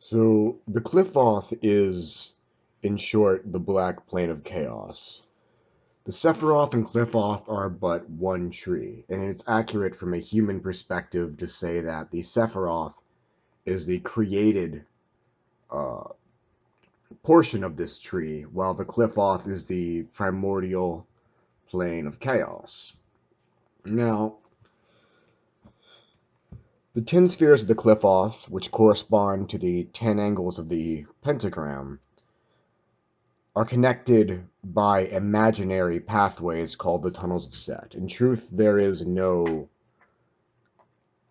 So the Qliphoth is, in short, the black plane of chaos. The Sephiroth and Qliphoth are but one tree, and it's accurate from a human perspective to say that the Sephiroth is the created uh, portion of this tree, while the Qliphoth is the primordial plane of chaos. Now, the 10 spheres of the Qliphoth, which correspond to the 10 angles of the pentagram, are connected by imaginary pathways called the tunnels of Set. In truth, there is no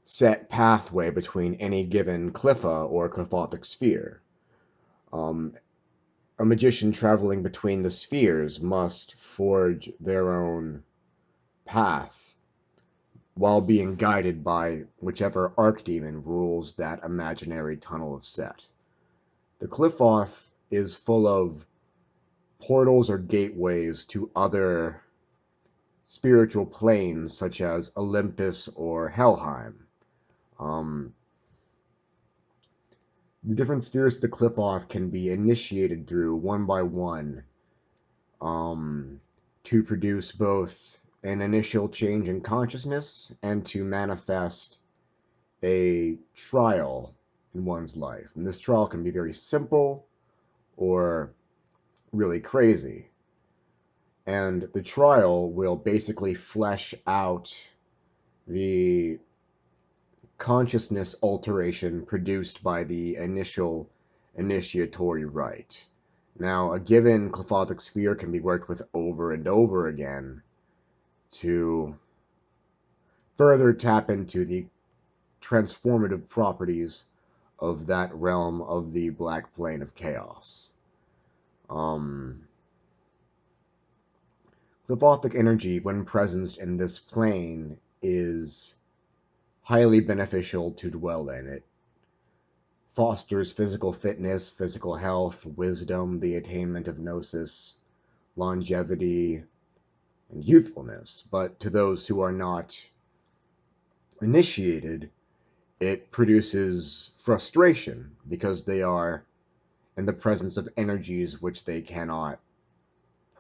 set pathway between any given Qlipha or Qliphothic sphere. Um, a magician traveling between the spheres must forge their own path while being guided by whichever archdemon rules that imaginary tunnel of Set. The Qliphoth is full of portals or gateways to other spiritual planes such as Olympus or Helheim. Um, the different spheres of the Qliphoth can be initiated through one by one um, to produce both an initial change in consciousness and to manifest a trial in one's life. And this trial can be very simple or really crazy. And the trial will basically flesh out the consciousness alteration produced by the initial initiatory rite. Now, a given Qliphothic sphere can be worked with over and over again to further tap into the transformative properties of that realm of the black plane of chaos. Um, Qliphothic energy, when present in this plane, is highly beneficial to dwell in. It fosters physical fitness, physical health, wisdom, the attainment of gnosis, longevity, and youthfulness. But to those who are not initiated, it produces frustration because they are in the presence of energies which they cannot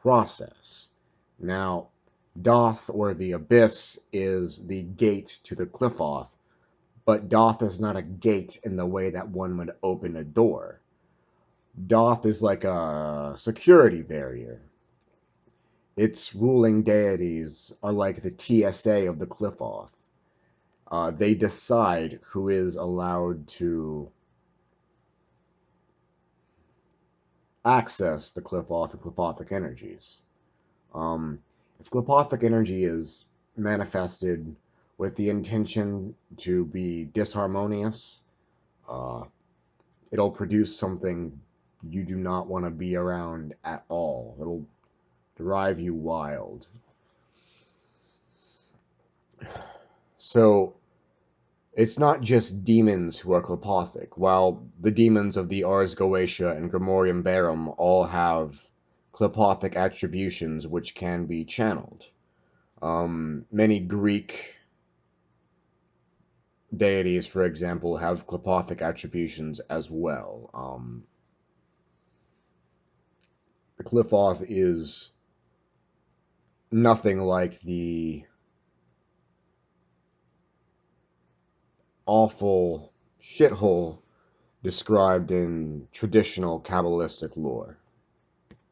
process. Now, Doth, or the Abyss, is the gate to the Qliphoth, but Doth is not a gate in the way that one would open a door. Doth is like a security barrier. Its ruling deities are like the TSA of the Qliphoth. They decide who is allowed to access the Qliphoth and Qliphothic energies. If Qliphothic energy is manifested with the intention to be disharmonious, uh, it'll produce something you do not want to be around at all. It'll drive you wild. So it's not just demons who are Qliphothic. While the demons of the Ars Goetia and Grimorium Verum all have Qliphothic attributions which can be channeled. Many Greek deities, for example, have Qliphothic attributions as well. The Qliphoth is nothing like the awful shithole described in traditional Kabbalistic lore.